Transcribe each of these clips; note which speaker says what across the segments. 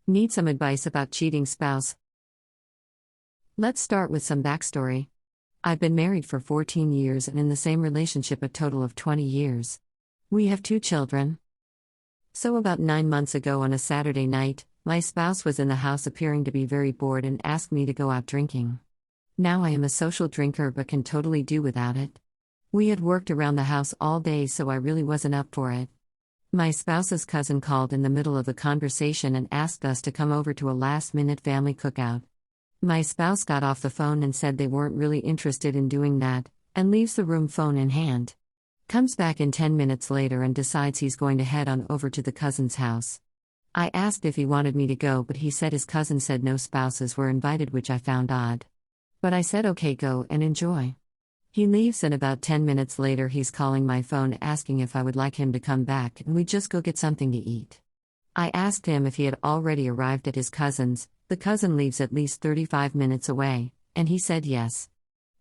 Speaker 1: Need some advice about cheating spouse? Let's start with some backstory. I've been married for 14 years and in the same relationship a total of 20 years. We have 2 children. So about 9 months ago on a Saturday night, my spouse was in the house appearing to be very bored and asked me to go out drinking. Now I am a social drinker but can totally do without it. We had worked around the house all day so I really wasn't up for it. My spouse's cousin called in the middle of the conversation and asked us to come over to a last-minute family cookout. My spouse got off the phone and said they weren't really interested in doing that, and leaves the room phone in hand. Comes back in 10 minutes later and decides he's going to head on over to the cousin's house. I asked if he wanted me to go, but he said his cousin said no spouses were invited, which I found odd. But I said okay, go and enjoy. He leaves and about 10 minutes later he's calling my phone asking if I would like him to come back and we just go get something to eat. I asked him if he had already arrived at his cousin's. The cousin lives at least 35 minutes away, and he said yes.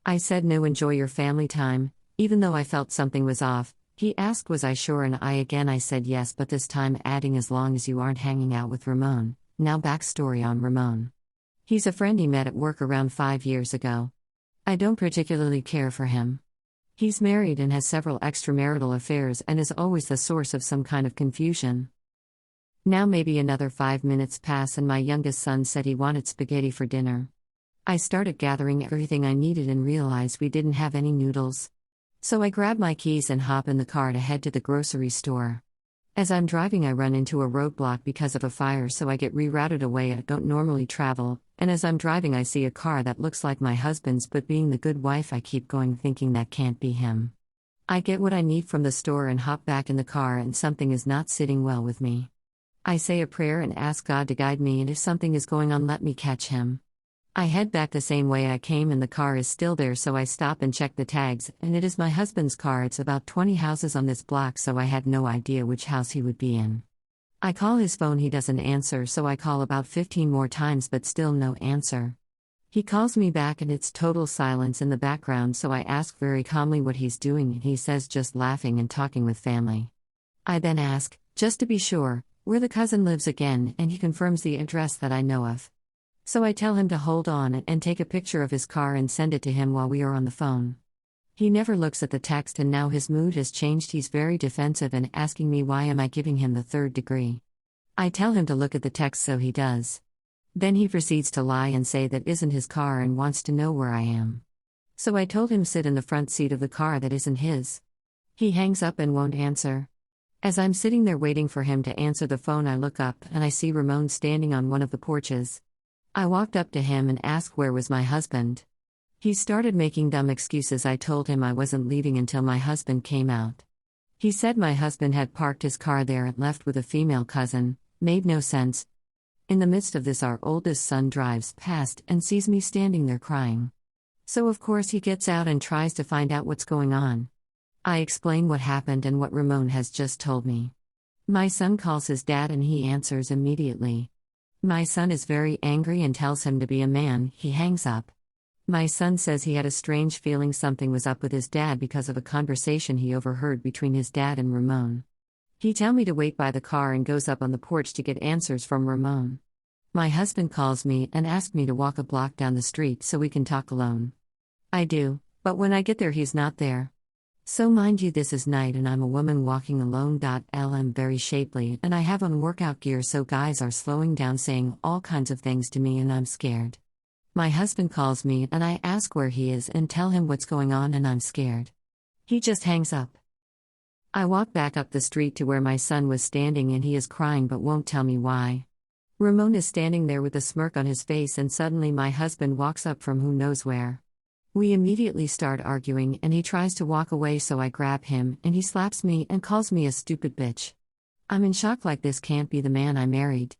Speaker 1: I said no, enjoy your family time, even though I felt something was off. He asked was I sure, and I said yes, but this time adding as long as you aren't hanging out with Ramon. Now backstory on Ramon. He's a friend he met at work around 5 years ago. I don't particularly care for him. He's married and has several extramarital affairs and is always the source of some kind of confusion. Now maybe another 5 minutes pass and my youngest son said he wanted spaghetti for dinner. I started gathering everything I needed and realized we didn't have any noodles. So I grab my keys and hop in the car to head to the grocery store. As I'm driving I run into a roadblock because of a fire, so I get rerouted a way I don't normally travel, and as I'm driving I see a car that looks like my husband's, but being the good wife I keep going thinking that can't be him. I get what I need from the store and hop back in the car, and something is not sitting well with me. I say a prayer and ask God to guide me, and if something is going on let me catch him. I head back the same way I came and the car is still there, so I stop and check the tags, and it is my husband's car. It's about 20 houses on this block, so I had no idea which house he would be in. I call his phone, he doesn't answer, so I call about 15 more times but still no answer. He calls me back and it's total silence in the background, so I ask very calmly what he's doing and he says just laughing and talking with family. I then ask, just to be sure, where the cousin lives again, and he confirms the address that I know of. So I tell him to hold on and take a picture of his car and send it to him while we are on the phone. He never looks at the text and now his mood has changed. He's very defensive and asking me why am I giving him the 3rd degree. I tell him to look at the text, so he does. Then he proceeds to lie and say that isn't his car and wants to know where I am. So I told him sit in the front seat of the car that isn't his. He hangs up and won't answer. As I'm sitting there waiting for him to answer the phone I look up and I see Ramon standing on one of the porches. I walked up to him and asked where was my husband. He started making dumb excuses. I told him I wasn't leaving until my husband came out. He said my husband had parked his car there and left with a female cousin. Made no sense. In the midst of this our oldest son drives past and sees me standing there crying. So of course he gets out and tries to find out what's going on. I explain what happened and what Ramon has just told me. My son calls his dad and he answers immediately. My son is very angry and tells him to be a man. He hangs up. My son says he had a strange feeling something was up with his dad because of a conversation he overheard between his dad and Ramon. He tells me to wait by the car and goes up on the porch to get answers from Ramon. My husband calls me and asks me to walk a block down the street so we can talk alone. I do, but when I get there he's not there. So mind you, this is night and I'm a woman walking alone. I'm very shapely and I have on workout gear, so guys are slowing down saying all kinds of things to me and I'm scared. My husband calls me and I ask where he is and tell him what's going on and I'm scared. He just hangs up. I walk back up the street to where my son was standing and he is crying but won't tell me why. Ramon is standing there with a smirk on his face and suddenly my husband walks up from who knows where. We immediately start arguing and he tries to walk away, so I grab him and he slaps me and calls me a stupid bitch. I'm in shock, like this can't be the man I married.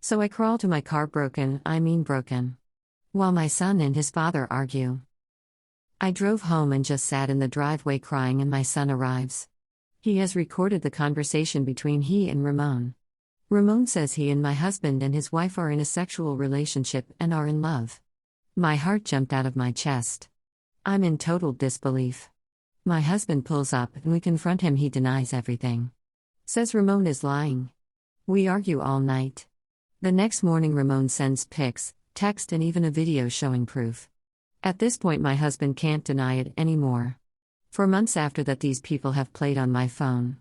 Speaker 1: So I crawl to my car broken, while my son and his father argue. I drove home and just sat in the driveway crying and my son arrives. He has recorded the conversation between he and Ramon. Ramon says he and my husband and his wife are in a sexual relationship and are in love. My heart jumped out of my chest. I'm in total disbelief. My husband pulls up and we confront him. He denies everything. Says Ramon is lying. We argue all night. The next morning, Ramon sends pics, text, and even a video showing proof. At this point, my husband can't deny it anymore. For months after that, these people have played on my phone,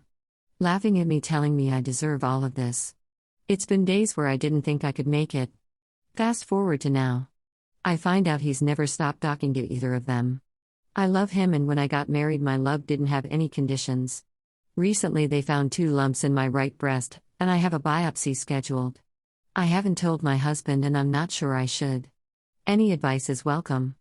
Speaker 1: laughing at me, telling me I deserve all of this. It's been days where I didn't think I could make it. Fast forward to now. I find out he's never stopped talking to either of them. I love him, and when I got married, my love didn't have any conditions. Recently, they found 2 lumps in my right breast, and I have a biopsy scheduled. I haven't told my husband, and I'm not sure I should. Any advice is welcome.